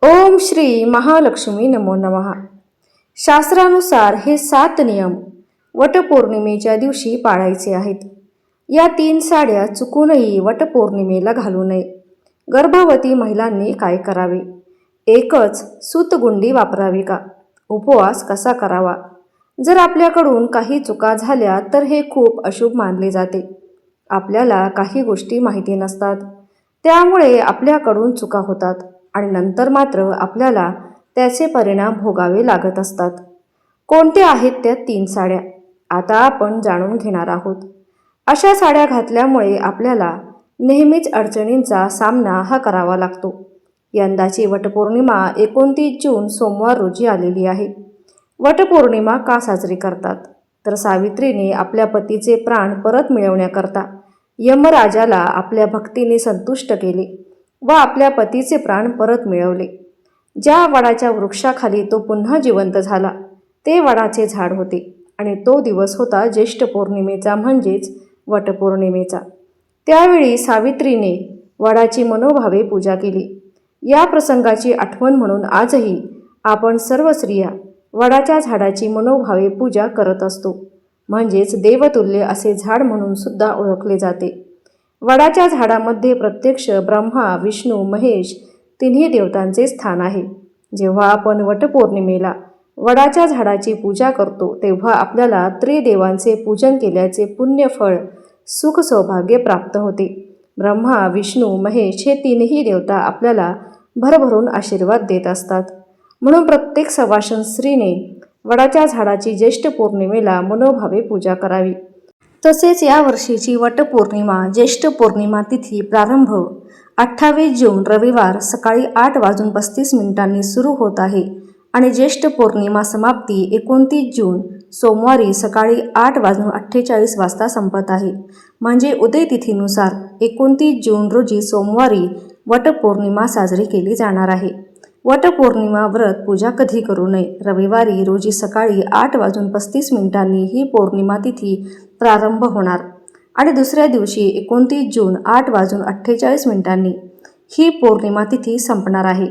ओम श्री महालक्ष्मी नमो नमः. शास्त्रानुसार हे 7 नियम वटपौर्णिमेच्या दिवशी पाळायचे आहेत. या 3 साड्या चुकूनही वटपौर्णिमेला घालू नये. गर्भवती महिलांनी काय करावे? एकच सूतगुंडी वापरावी का? उपवास कसा करावा? जर आपल्याकडून काही चुका झाल्या तर हे खूप अशुभ मानले जाते. आपल्याला काही गोष्टी माहिती नसतात, त्यामुळे आपल्याकडून चुका होतात आणि नंतर मात्र आपल्याला त्याचे परिणाम भोगावे लागत असतात. कोणत्या आहेत त्या 3 साड्या? आता आपण जाणून घेणार आहोत. अशा साड्या घातल्यामुळे आपल्याला नेहमीच अडचणींचा सामना हा करावा लागतो. यंदाची वटपौर्णिमा 29 जून सोमवार रोजी आलेली आहे. वटपौर्णिमा का साजरी करतात? तर सावित्रीने आपल्या पतीचे प्राण परत मिळवण्याकरता यमराजाला आपल्या भक्तीने संतुष्ट केले व आपल्या पतीचे प्राण परत मिळवले. ज्या वडाच्या वृक्षाखाली तो पुन्हा जिवंत झाला ते वडाचे झाड होते आणि तो दिवस होता ज्येष्ठ पौर्णिमेचा, म्हणजेच वटपौर्णिमेचा. त्यावेळी सावित्रीने वडाची मनोभावे पूजा केली. या प्रसंगाची आठवण म्हणून आजही आपण सर्व स्त्रिया वडाच्या झाडाची मनोभावे पूजा करत असतो. म्हणजेच देवतुल्य असे झाड म्हणून सुद्धा ओळखले जाते. वडाच्या झाडामध्ये प्रत्यक्ष ब्रह्मा, विष्णू, महेश तिन्ही देवतांचे स्थान आहे. जेव्हा आपण वटपौर्णिमेला वडाच्या झाडाची पूजा करतो तेव्हा आपल्याला त्रिदेवांचे पूजन केल्याचे पुण्यफळ, सुख, सौभाग्य प्राप्त होते. ब्रह्मा, विष्णू, महेश हे तीनही देवता आपल्याला भरभरून आशीर्वाद देत असतात. म्हणून प्रत्येक सवाष्ण स्त्रीने वडाच्या झाडाची ज्येष्ठ पौर्णिमेला मनोभावे पूजा करावी. तसेच या वर्षीची वटपौर्णिमा ज्येष्ठ पौर्णिमा तिथी प्रारंभ 28 जून रविवार सकाळी 8:35 सुरू होत आहे आणि ज्येष्ठ पौर्णिमा समाप्ती 29 जून सोमवारी सकाळी 8:48 संपत आहे. म्हणजे उदय तिथीनुसार 29 जून रोजी सोमवारी वटपौर्णिमा साजरी केली जाणार आहे. वटपौर्णिमा व्रत पूजा कधी करू नये? रविवारी रोजी सकाळी 8:35 ही पौर्णिमा तिथी प्रारंभ होणार आणि दुसऱ्या दिवशी 29 जून 8:48 ही पौर्णिमा तिथी संपणार आहे.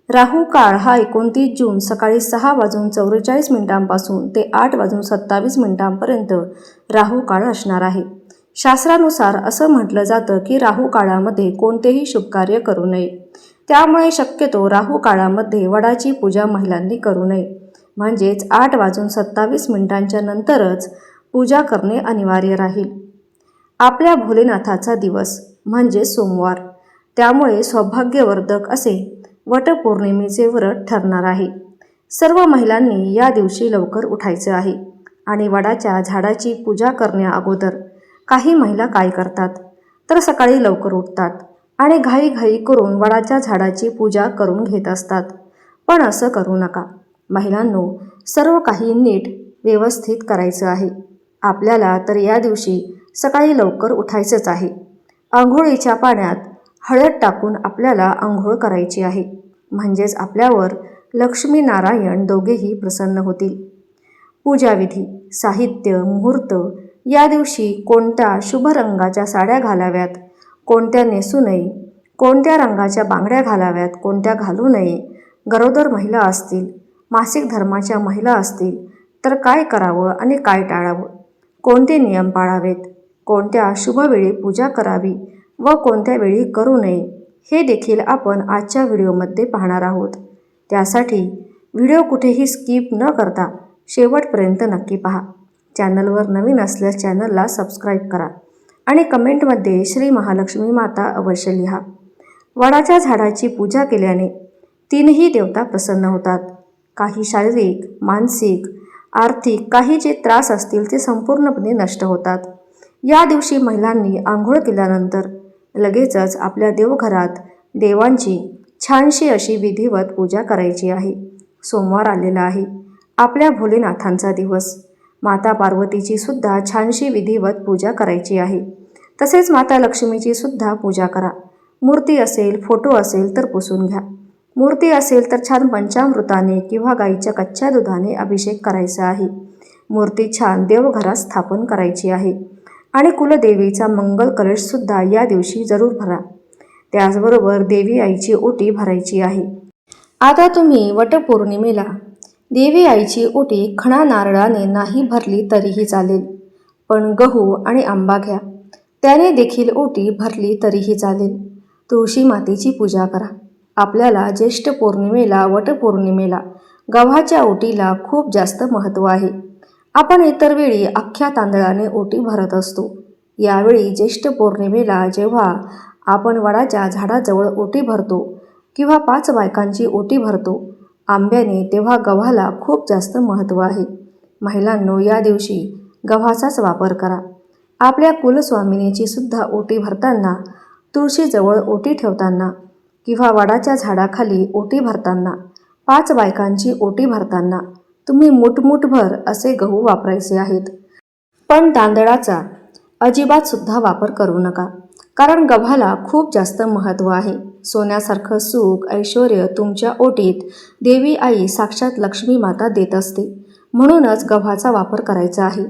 राहू काळ हा 29 जून सकाळी 6:44 पासून ते 8:27 राहू काळ असणार आहे. शास्त्रानुसार असं म्हटलं जातं की राहू काळामध्ये कोणतेही शुभकार्य करू नये. त्यामुळे शक्यतो राहू काळामध्ये वडाची पूजा महिलांनी करू नये. म्हणजेच 8:27 नंतरच पूजा करणे अनिवार्य राहील. आपल्या भोलेनाथाचा दिवस म्हणजे सोमवार, त्यामुळे सौभाग्यवर्धक असे वटपौर्णिमेचे व्रत ठरणार आहे. सर्व महिलांनी या दिवशी लवकर उठायचं आहे आणि वडाच्या झाडाची पूजा करण्या अगोदर काही महिला काय करतात तर सकाळी लवकर उठतात आणि घाईघाई करून वडाच्या झाडाची पूजा करून घेत असतात. पण असं करू नका. महिलांनो, सर्व काही नीट व्यवस्थित करायचं आहे. आपल्याला तर या दिवशी सकाळी लवकर उठायचंच आहे. आंघोळीच्या पाण्यात हळद टाकून आपल्याला आंघोळ करायची आहे. म्हणजेच आपल्यावर लक्ष्मी नारायण दोघेही प्रसन्न होतील. पूजाविधी, साहित्य, मुहूर्त, या दिवशी कोणत्या शुभ रंगाच्या साड्या घालाव्यात, कोणत्या नेसू नये, कोणत्या रंगाच्या बांगड्या घालाव्यात, कोणत्या घालू नये, गरोदर महिला असतील, मासिक धर्माच्या महिला असतील तर काय करावं आणि काय टाळावं, कोणते नियम पाळावेत, कोणत्या शुभ वेळी पूजा करावी व कोणत्या वेळी करू नये, हे देखील आपण आजच्या व्हिडिओमध्ये पाहणार आहोत. त्यासाठी व्हिडिओ कुठेही स्किप न करता शेवटपर्यंत नक्की पहा. चॅनलवर नवीन असल्यास चॅनलला सबस्क्राईब करा आणि कमेंटमध्ये श्री महालक्ष्मी माता अवश्य लिहा. वडाच्या झाडाची पूजा केल्याने तीनही देवता प्रसन्न होतात. काही शारीरिक, मानसिक, आर्थिक काही जे त्रास असतील ते संपूर्णपणे नष्ट होतात. या दिवशी महिलांनी आंघोळ केल्यानंतर लगेचच आपल्या देवघरात देवांची छानशी अशी विधिवत पूजा करायची आहे. सोमवार आलेला आहे, आपल्या भोलेनाथांचा दिवस. माता पार्वतीची सुद्धा छानशी विधिवत पूजा करायची आहे. तसेच माता लक्ष्मीची सुद्धा पूजा करा. मूर्ती असेल, फोटो असेल तर पुसून घ्या. मूर्ती असेल तर छान पंचामृताने किंवा गाईच्या कच्च्या दुधाने अभिषेक करायचा आहे. मूर्ती छान देवघरात स्थापन करायची आहे आणि कुलदेवीचा मंगल कलशसुद्धा या दिवशी जरूर भरा. त्याचबरोबर देवी आईची ओटी भरायची आहे. आता तुम्ही वटपौर्णिमेला देवी आईची ओटी खणा नारळाने नाही भरली तरीही चालेल, पण गहू आणि आंबा घ्या, त्याने देखील ओटी भरली तरीही चालेल. तुळशी मातेची पूजा करा. आपल्याला ज्येष्ठ पौर्णिमेला वटपौर्णिमेला गव्हाच्या ओटीला खूप जास्त महत्त्व आहे. आपण इतर वेळी अख्ख्या तांदळाने ओटी भरत असतो. यावेळी ज्येष्ठ पौर्णिमेला जेव्हा आपण वडाच्या झाडाजवळ ओटी भरतो किंवा 5 बायकांची ओटी भरतो आंब्याने, तेव्हा गव्हाला खूप जास्त महत्त्व आहे. महिलांनो, या दिवशी गव्हाचाच वापर करा. आपल्या कुलस्वामिनीची सुद्धा ओटी भरताना, तुळशीजवळ ओटी ठेवताना किंवा वडाच्या झाडाखाली ओटी भरताना, 5 बायकांची ओटी भरताना तुम्ही मुठमुठभर असे गहू वापरायचे आहेत. पण तांदळाचा अजिबात सुद्धा वापर करू नका, कारण गव्हाला खूप जास्त महत्त्व आहे. सोन्यासारखं सुख ऐश्वर्य तुमच्या ओटीत देवी आई साक्षात लक्ष्मी माता देत असते. म्हणूनच गव्हाचा वापर करायचा आहे.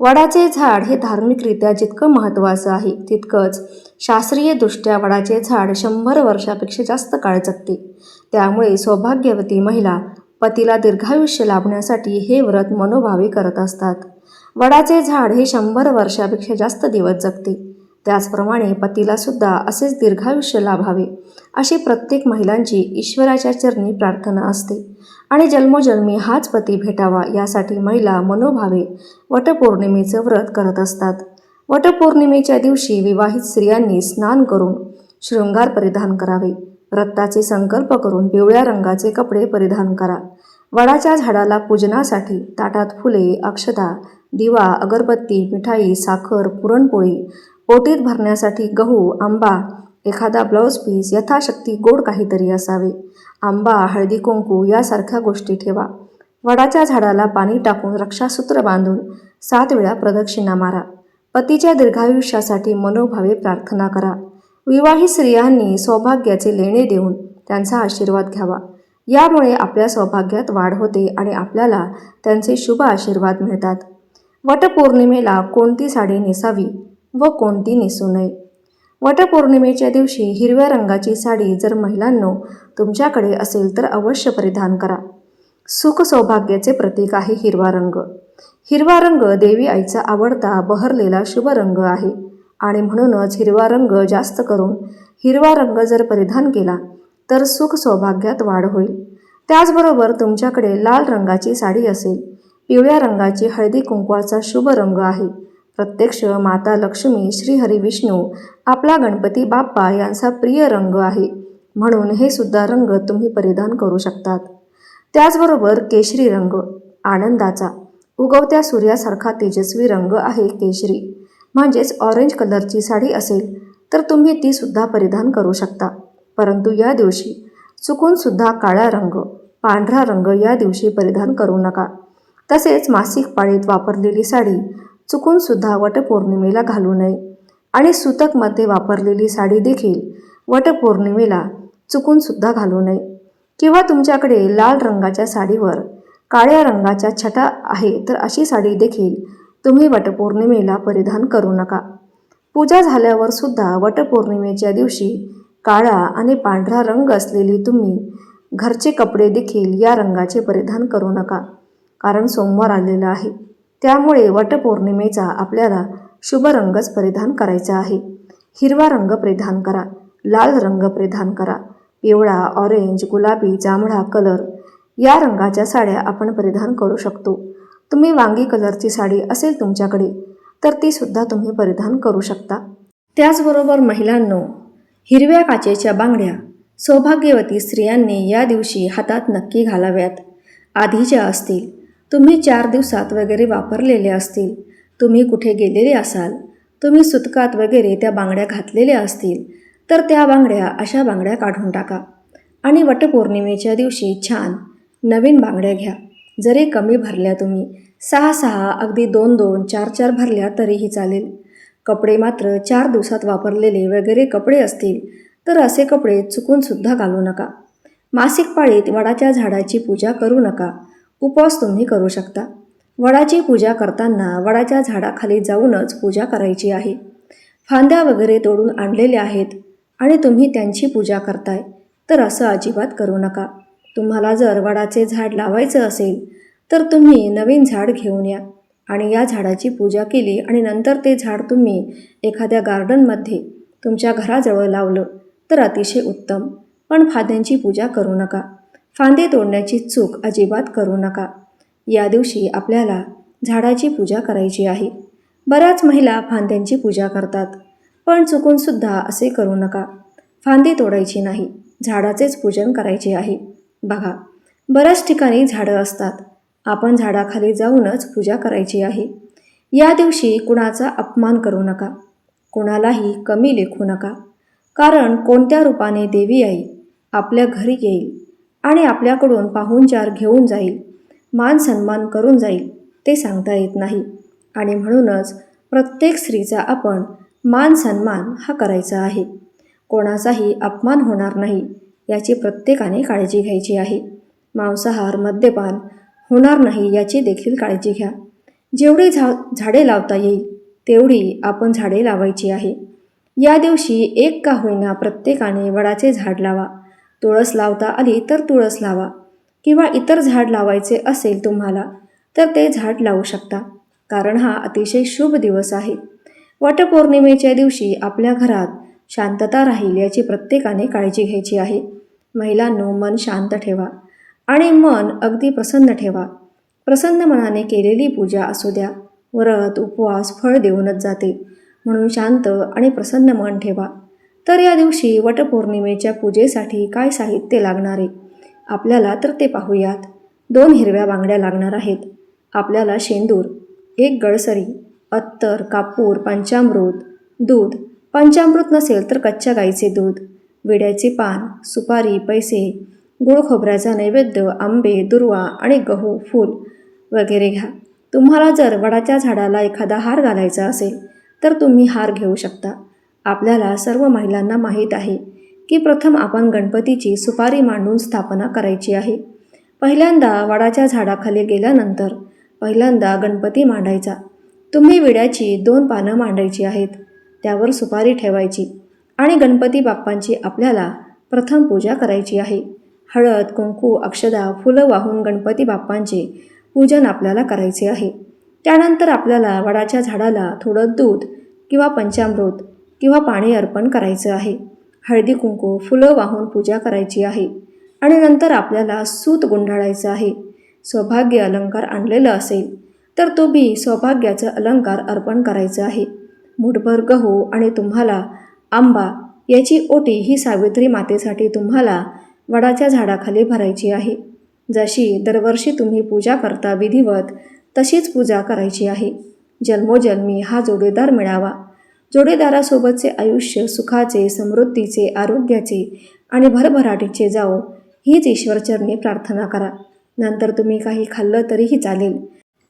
वडाचे झाड हे धार्मिकरित्या जितकं महत्त्वाचं आहे, तितकंच शास्त्रीयदृष्ट्या वडाचे झाड 100 वर्षापेक्षा जास्त काळ जगते. त्यामुळे सौभाग्यवती महिला पतीला दीर्घायुष्य लाभण्यासाठी हे व्रत मनोभावे करत असतात. वडाचे झाड हे 100 वर्षापेक्षा जास्त दिवस जगते. त्याचप्रमाणे पतीला सुद्धा असेच दीर्घायुष्य लाभावे अशी प्रत्येक महिलांची ईश्वराच्या चरणी प्रार्थना असते आणि जन्मोजन्मी हाच पती भेटावा यासाठी महिला मनोभावे वटपौर्णिमेचं व्रत करत असतात. वटपौर्णिमेच्या दिवशी विवाहित स्त्रियांनी स्नान करून शृंगार परिधान करावे. व्रताचे संकल्प करून पिवळ्या रंगाचे कपडे परिधान करा. वडाच्या झाडाला पूजनासाठी ताटात फुले, अक्षता, दिवा, अगरबत्ती, मिठाई, साखर, पुरणपोळी, ओटीत भरण्यासाठी गहू, आंबा, एखादा ब्लाऊज पीस, यथाशक्ती गोड काहीतरी असावे. आंबा, हळदी कुंकू यासारख्या गोष्टी ठेवा. वडाच्या झाडाला पाणी टाकून रक्षासूत्र बांधून 7 वेळा प्रदक्षिणा मारा. पतीच्या दीर्घायुष्यासाठी मनोभावे प्रार्थना करा. विवाहित स्त्रियांनी सौभाग्याचे लेणे देऊन त्यांचा आशीर्वाद घ्यावा. यामुळे आपल्या सौभाग्यात वाढ होते आणि आपल्याला त्यांचे शुभ आशीर्वाद मिळतात. वटपौर्णिमेला कोणती साडी नेसावी व कोणती नेसू नये? वटपौर्णिमेच्या दिवशी हिरव्या रंगाची साडी जर महिलांनो तुमच्याकडे असेल तर अवश्य परिधान करा. सुख सौभाग्याचे प्रतीक आहे हिरवा रंग. हिरवा रंग देवी आईचा आवडता बहरलेला शुभ रंग आहे आणि म्हणूनच हिरवा रंग जास्त करून हिरवा रंग जर परिधान केला तर सुख सौभाग्यात वाढ होईल. त्याचबरोबर तुमच्याकडे लाल रंगाची साडी असेल, पिवळ्या रंगाची हळदी कुंकवाचा शुभ रंग आहे. प्रत्यक्ष माता लक्ष्मी, श्रीहरी विष्णू, आपला गणपती बाप्पा यांचा प्रिय रंग आहे. म्हणून हे सुद्धा रंग तुम्ही परिधान करू शकतात. त्याचबरोबर केशरी रंग आनंदाचा, उगवत्या सूर्यासारखा तेजस्वी रंग आहे केशरी. म्हणजेच ऑरेंज कलरची साडी असेल तर तुम्ही ती सुद्धा परिधान करू शकता. परंतु या दिवशी चुकून सुद्धा काळा रंग, पांढरा रंग या दिवशी परिधान करू नका. तसेच मासिक पाळीत वापरलेली साडी चुकून सुद्धा वटपौर्णिमेला घालू नये आणि सुतकमध्ये वापरलेली साडी देखील वटपौर्णिमेला चुकून सुद्धा घालू नये. किंवा तुमच्याकडे लाल रंगाच्या साडीवर काळ्या रंगाच्या छटा आहे तर अशी साडी देखील तुम्ही वटपौर्णिमेला परिधान करू नका. पूजा झाल्यावर सुद्धा वटपौर्णिमेच्या दिवशी काळा आणि पांढरा रंग असलेली तुम्ही घरचे कपडे देखील या रंगाचे परिधान करू नका, कारण सोमवार आलेला आहे. त्यामुळे वटपौर्णिमेचा आपल्याला शुभ रंगच परिधान करायचा आहे. हिरवा रंग परिधान करा, लाल रंग परिधान करा, पिवळा, ऑरेंज, गुलाबी, जांभळा कलर या रंगाच्या साड्या आपण परिधान करू शकतो. तुम्ही वांगी कलरची साडी असेल तुमच्याकडे तर ती सुद्धा तुम्ही परिधान करू शकता. त्याचबरोबर महिलांनो, हिरव्या काचेच्या बांगड्या सौभाग्यवती स्त्रियांनी या दिवशी हातात नक्की घालाव्यात. आधीच्या असतील, तुम्ही 4 दिवसात वगैरे वापरलेले असतील, तुम्ही कुठे गेलेले असाल, तुम्ही सुतकात वगैरे त्या बांगड्या घातलेल्या असतील तर त्या बांगड्या, अशा बांगड्या काढून टाका आणि वटपौर्णिमेच्या दिवशी छान नवीन बांगड्या घ्या. जरी कमी भरल्या तुम्ही 6-6, अगदी 2-2, 4-4 भरल्या तरीही चालेल. कपडे मात्र 4 दिवसात वापरलेले वगैरे कपडे असतील तर असे कपडे चुकून सुद्धा घालू नका. मासिक पाळीत वडाच्या झाडाची पूजा करू नका. उपवास तुम्ही करू शकता. वडाची पूजा करताना वडाच्या झाडाखाली जाऊनच पूजा करायची आहे. फांद्या वगैरे तोडून आणलेल्या आहेत आणि तुम्ही त्यांची पूजा करताय तर असं अजिबात करू नका. तुम्हाला जर वडाचे झाड लावायचं असेल तर तुम्ही नवीन झाड घेऊन या आणि या झाडाची पूजा केली आणि नंतर ते झाड तुम्ही एखाद्या गार्डनमध्ये तुमच्या घराजवळ लावलं तर अतिशय उत्तम. पण फांद्यांची पूजा करू नका. फांदे तोडण्याची चूक अजिबात करू नका. या दिवशी आपल्याला झाडाची पूजा करायची आहे. बऱ्याच महिला फांद्यांची पूजा करतात, पण चुकूनसुद्धा असे करू नका. फांदी तोडायची नाही, झाडाचेच पूजन करायचे आहे. बघा, बऱ्याच ठिकाणी झाडं असतात. आपण झाडाखाली जाऊनच पूजा करायची आहे. या दिवशी कुणाचा अपमान करू नका, कुणालाही कमी लेखू नका. कारण कोणत्या रूपाने देवी आई आपल्या घरी येईल आणि आपल्याकडून पाहुणचार घेऊन जाईल, मान सन्मान करून जाईल ते सांगता येत नाही. आणि म्हणूनच प्रत्येक स्त्रीचा आपण मान सन्मान हा करायचा आहे. कोणाचाही अपमान होणार नाही याची प्रत्येकाने काळजी घ्यायची आहे. मांसाहार, मद्यपान होणार नाही याची देखील काळजी घ्या. जेवढी झाडे लावता येईल तेवढी आपण झाडे लावायची आहे. या दिवशी एक का होईना प्रत्येकाने वडाचे झाड लावा. तुळस लावता आली तर तुळस लावा किंवा इतर झाड लावायचे असेल तुम्हाला तर ते झाड लावू शकता. कारण हा अतिशय शुभ दिवस आहे. वटपौर्णिमेच्या दिवशी आपल्या घरात शांतता राहील याची प्रत्येकाने काळजी घ्यायची आहे. महिलांनो, मन शांत ठेवा आणि मन अगदी प्रसन्न ठेवा. प्रसन्न मनाने केलेली पूजा असू द्या. व्रत उपवास फळ देऊनच जाते, म्हणून शांत आणि प्रसन्न मन ठेवा. तर या दिवशी वटपौर्णिमेच्या पूजेसाठी काय साहित्य लागणार आहे आपल्याला तर ते पाहूयात. 2 हिरव्या बांगड्या लागणार आहेत. आपल्याला शेंदूर, 1 गळसरी, अत्तर, कापूर, पंचामृत, दूध, पंचामृत नसेल तर कच्च्या गाईचे दूध, विड्याचे पान, सुपारी, पैसे, गुळ खोबऱ्याचा नैवेद्य, आंबे, दुर्वा आणि गहू, फूल वगैरे घ्या. तुम्हाला जर वडाच्या झाडाला एखादा हार घालायचा असेल तर तुम्ही हार घेऊ शकता. आपल्याला सर्व महिलांना माहीत आहे की प्रथम आपण गणपतीची सुपारी मांडून स्थापना करायची आहे. पहिल्यांदा वडाच्या झाडाखाली गेल्यानंतर पहिल्यांदा गणपती मांडायचा. तुम्ही विड्याची 2 पानं मांडायची आहेत, त्यावर सुपारी ठेवायची आणि गणपती बाप्पांची आपल्याला प्रथम पूजा करायची आहे. हळद, कुंकू, अक्षदा, फुलं वाहून गणपती बाप्पांचे पूजन आपल्याला करायचे आहे. त्यानंतर आपल्याला वडाच्या झाडाला थोडं दूध किंवा पंचामृत किंवा पाणी अर्पण करायचं आहे. हळदी कुंकू, फुलं वाहून पूजा करायची आहे आणि नंतर आपल्याला सूत गुंडाळायचं आहे. सौभाग्य अलंकार आणलेलं असेल तर तो बी सौभाग्याचं अलंकार अर्पण करायचं आहे. मुठभर गहू आणि तुम्हाला आंबा याची ओटी ही सावित्री मातेसाठी तुम्हाला वडाच्या झाडाखाली भरायची आहे. जशी दरवर्षी तुम्ही पूजा करता विधिवत तशीच पूजा करायची आहे. जन्मोजन्मी हा जोडीदार मिळावा. जोडीदारासोबतचे आयुष्य सुखाचे, समृद्धीचे, आरोग्याचे आणि भरभराटीचे जाओ हीच ईश्वरचरणी प्रार्थना करा. नंतर तुम्ही काही खाल्लं तरीही चालेल.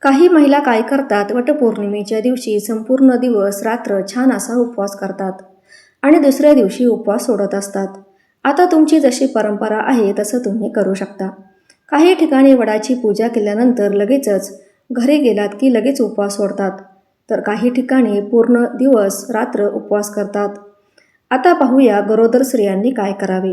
काही महिला काय करतात, वटपौर्णिमेच्या दिवशी संपूर्ण दिवस रात्र छान असा उपवास करतात आणि दुसऱ्या दिवशी उपवास सोडत असतात. आता तुमची जशी परंपरा आहे तसं तुम्ही करू शकता. काही ठिकाणी वडाची पूजा केल्यानंतर लगेचच घरी गेलात की लगेच उपवास सोडतात, तर काही ठिकाणी पूर्ण दिवस रात्र उपवास करतात. आता पाहूया गरोदर स्त्रियांनी काय करावे.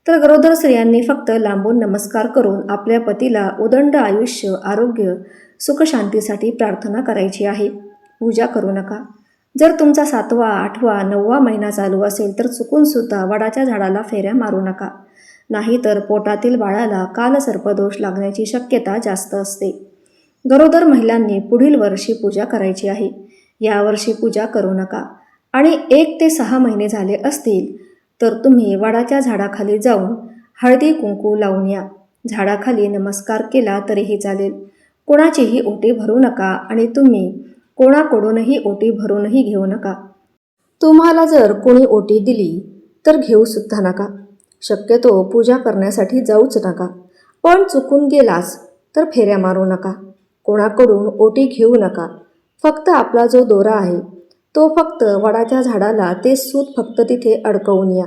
तर गरोदर स्त्रियांनी फक्त लांबून नमस्कार करून आपल्या पतीला उदंड आयुष्य, आरोग्य, सुखशांतीसाठी प्रार्थना करायची आहे. पूजा करू नका. जर तुमचा 7वा, 8वा, 9वा महिना चालू असेल तर चुकूनसुद्धा वडाच्या झाडाला फेऱ्या मारू नका. नाहीतर पोटातील बाळाला कालसर्पदोष लागण्याची शक्यता जास्त असते. गरोदर महिलांनी पुढील वर्षी पूजा करायची आहे. यावर्षी पूजा करू नका. आणि 1 ते 6 महिने झाले असतील तर तुम्ही वडाच्या झाडाखाली जाऊन हळदी कुंकू लावून या. झाडाखाली नमस्कार केला तरीही चालेल. कोणाचीही ओटी भरू नका आणि तुम्ही कोणाकडूनही ओटी भरूनही घेऊ नका. तुम्हाला जर कोणी ओटी दिली तर घेऊसुद्धा नका. शक्यतो पूजा करण्यासाठी जाऊच नका. पण चुकून गेलास तर फेऱ्या मारू नका. कोणाकडून ओटी घेऊ नका. फक्त आपला जो दोरा आहे तो फक्त वडाच्या झाडाला ते सूत फक्त तिथे अडकवून या.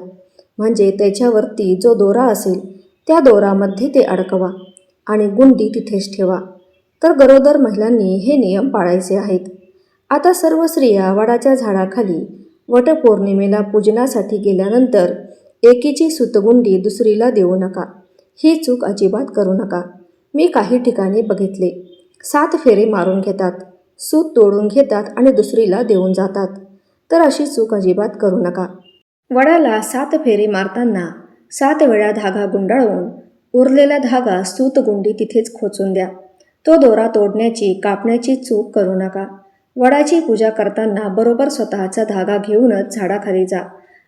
म्हणजे त्याच्यावरती जो दोरा असेल त्या दोरामध्ये ते अडकवा आणि गुंडी तिथेच ठेवा. तर गरोदर महिलांनी हे नियम पाळायचे आहेत. आता सर्व स्त्रिया वडाच्या झाडाखाली वटपौर्णिमेला पूजनासाठी गेल्यानंतर एकीची सुतगुंडी दुसरीला देऊ नका. ही चूक अजिबात करू नका. मी काही ठिकाणी बघितले, 7 फेरे मारून घेतात, सूत तोडून घेतात आणि दुसरीला देऊन जातात. तर अशी चूक अजिबात करू नका. वडाला 7 फेरे मारताना 7 वेळा धागा गुंडाळून उरलेला धागा सूतगुंडी तिथेच खोचून द्या. तो दोरा तोडण्याची, कापण्याची चूक करू नका. वडाची पूजा करताना बरोबर स्वतःचा धागा घेऊनच झाडाखाली जा.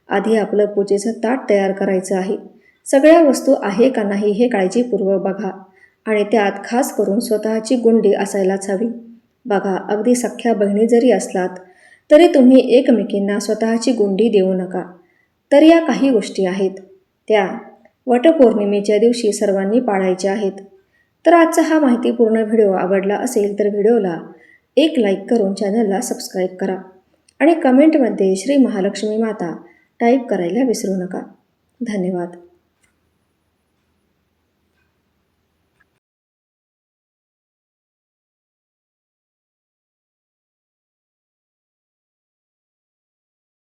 आधी आपलं पूजेचं ताट तयार करायचं आहे. सगळ्या वस्तू आहे का नाही हे काळजीपूर्वक बघा आणि त्यात खास करून स्वतःची गुंडी असायलाच हवी. बघा, अगदी सख्ख्या बहिणी जरी असलात तरी तुम्ही एकमेकींना स्वतःची गुंडी देऊ नका. तर या काही गोष्टी आहेत, त्या वटपौर्णिमेच्या दिवशी सर्वांनी पाळायच्या आहेत. तर आजचा हा माहितीपूर्ण व्हिडिओ आवडला असेल तर व्हिडिओला एक लाईक करून चॅनलला सबस्क्राईब करा आणि कमेंटमध्ये श्री महालक्ष्मी माता टाईप करायला विसरू नका. धन्यवाद.